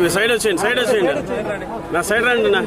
మీ side వచ్చేయండి నా side రండి నా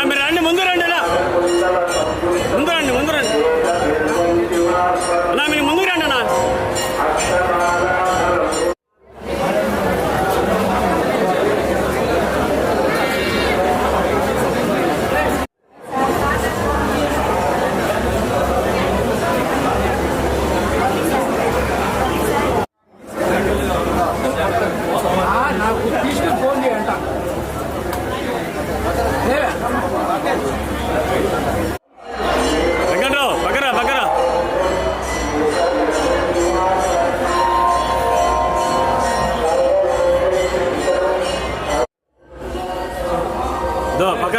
మీరు రండి ముందు రండి ముందు రండి అన్నా మీరు ముందుకు రండి అన్నా పక్కన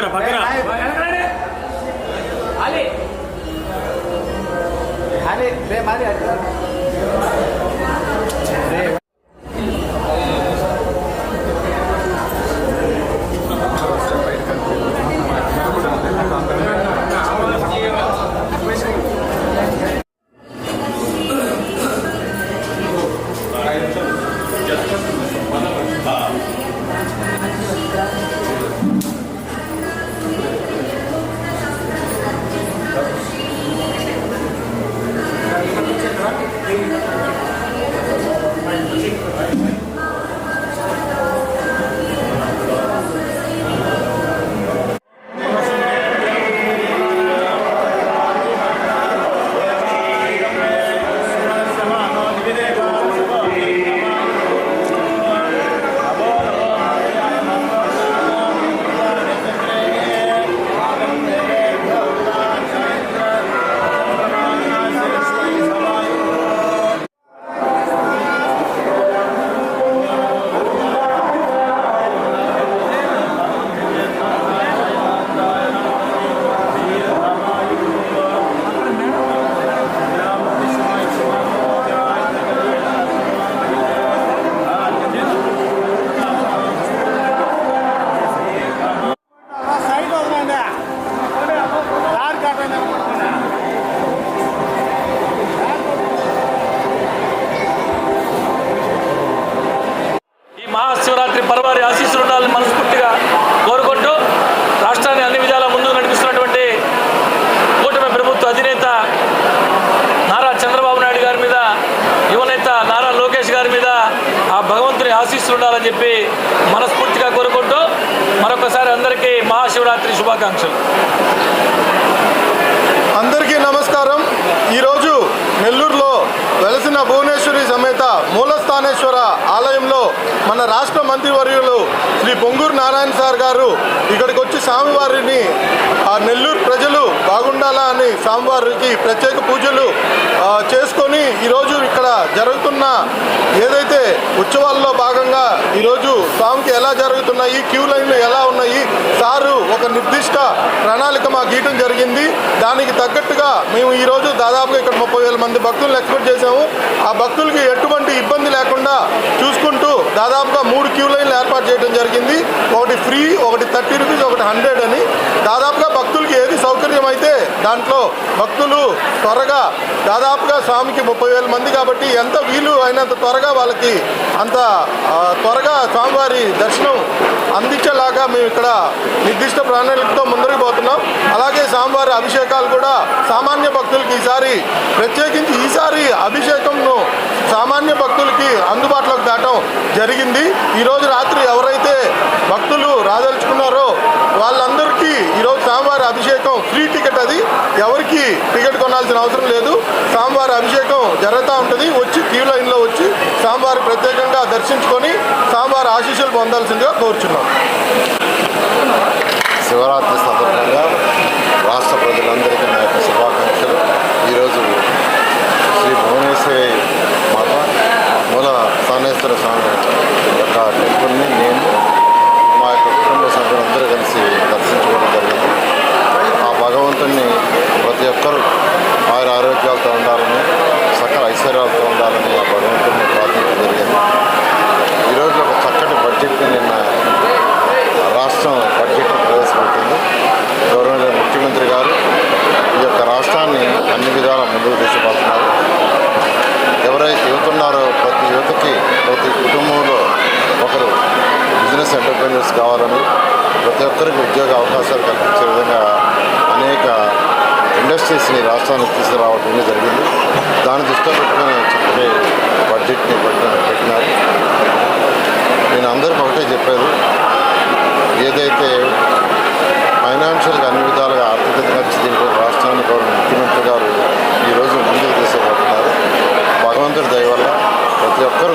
మహాశివరాత్రి పర్వారి ఆశీస్సులు ఉండాలని మనస్ఫూర్తిగా కోరుకుంటూ రాష్ట్రాన్ని అన్ని విధాలా ముందుకు నడిపిస్తున్నటువంటి కూటమి ప్రభుత్వ అధినేత నారా చంద్రబాబు నాయుడు గారి మీద, యువనేత నారా లోకేష్ గారి మీద ఆ భగవంతుని ఆశీస్సులు ఉండాలని చెప్పి మనస్ఫూర్తిగా కోరుకుంటూ మరొకసారి అందరికీ మహాశివరాత్రి శుభాకాంక్షలు. అందరికీ నమస్కారం. ఈరోజు నెల్లూరులో వెలసిన భువనేశ్వరి సమేత మూలస్థానేశ్వర ఆలయంలో మన రాష్ట్ర మంత్రివర్యులు శ్రీ పొంగూరు నారాయణ సార్ గారు ఇక్కడికి వచ్చి స్వామివారిని ఆ నెల్లూరు ప్రజలు బాగుండాలా అని స్వామివారికి ప్రత్యేక పూజలు చేసుకొని ఈరోజు ఇక్కడ జరుగుతున్న ఏదైతే ఉత్సవాల్లో భాగంగా ఈరోజు స్వామికి ఎలా జరుగుతున్నాయి, క్యూ లైన్లు ఎలా ఉన్నాయి, సారు ఒక నిర్దిష్ట ప్రణాళిక మా గీయటం జరిగింది. దానికి తగ్గట్టుగా మేము ఈరోజు దాదాపుగా ఇక్కడ 30,000 మంది భక్తులను ఎక్స్పెక్ట్ చేసాము. ఆ భక్తులకి ఎటువంటి ఇబ్బంది లేకుండా చూసుకుంటూ దాదాపుగా 3 క్యూ లైన్లు ఏర్పాటు చేయడం జరిగింది. ఒకటి ఫ్రీ, ఒకటి 30 రూపీస్, ఒకటి 100 అని. దాదాపుగా భక్తులకి ఏది సౌకర్యం అయితే దాంట్లో భక్తులు త్వరగా దాదాపుగా స్వామికి 30,000 మంది కాబట్టి ఎంత వీలు అయినంత త్వరగా వాళ్ళకి అంత త్వరగా స్వామివారి దర్శనం అందించేలాగా మేము ఇక్కడ నిర్దిష్ట ప్రణాళికతో ముందరికి పోతున్నాం. అలాగే స్వామివారి అభిషేకాలు కూడా సామాన్య భక్తులకి ప్రత్యేకించి ఈసారి అభిషేకంను సామాన్య భక్తులకి అందుబాటులోకి దాటం జరిగింది. ఈరోజు రాత్రి ఎవరైతే భక్తులు రాదలుచుకున్నారో వాళ్ళందరికీ ఈరోజు స్వామివారి అభిషేకం ఫ్రీ టికెట్, అది ఎవరికి టికెట్ కొనాల్సిన అవసరం లేదు. స్వామివారి అభిషేకం జరుగుతూ ఉంటుంది. వచ్చి క్యూ లైన్లో వచ్చి స్వామివారి ప్రత్యేకంగా దర్శించుకొని స్వామివారి ఆశీస్సులు పొందాల్సిందిగా కోరుచున్నాం. శివరాత్రి సందర్భంగా రాష్ట్ర ప్రజలందరికీ నా యొక్క శుభాకాంక్షలు. ఈరోజు శ్రీ భువనేశ్వరి మాత మూల స్థానేశ్వర స్వామి యొక్క టెంపుల్ని నేను మా యొక్క కుటుంబ సభ్యులందరూ కలిసి దర్శించుకోవడం జరిగింది. ఆ భగవంతుని ప్రతి ఒక్కరూ ఆయుర ఆరోగ్యాలతో ఉండాలని, సకల ఐశ్వర్యాలతో ఉండాలని ఆ భగవంతుని ప్రార్థించడం జరిగింది. ఈరోజు ఒక చక్కటి బడ్జెట్ని నిన్న రాష్ట్రం బడ్జెట్ ప్రవేశపెట్టింది. గౌరవనీయ ముఖ్యమంత్రి గారు ఈ యొక్క రాష్ట్రాన్ని అన్ని విధాలా ముందుకు తీసుకుపోతున్నారు. ఎవరైతే యువత ఉన్నారో ప్రతి యువతకి, ప్రతి కుటుంబంలో ఒకరు బిజినెస్ ఎంటర్ప్రెన్యూర్స్ కావాలని, ప్రతి ఒక్కరికి ఉద్యోగ అవకాశాలు కల్పించే విధంగా అనేక ఇండస్ట్రీస్ని రాష్ట్రానికి తీసుకురావడం జరిగింది. దాన్ని దృష్టిలో పెట్టుకుని చక్కటి బడ్జెట్ని పెట్టినారు. నేను అందరికీ ఒకటే చెప్పేది, ఏదైతే ఫైనాన్షియల్గా అన్ని విధాలుగా ఆర్థికంగా దీంట్లో రాష్ట్రాన్ని గౌరవ ముఖ్యమంత్రి గారు ఈరోజు ముందుకు తీసుకుపోతున్నారు. భగవంతుడి దయ వల్ల ప్రతి ఒక్కరూ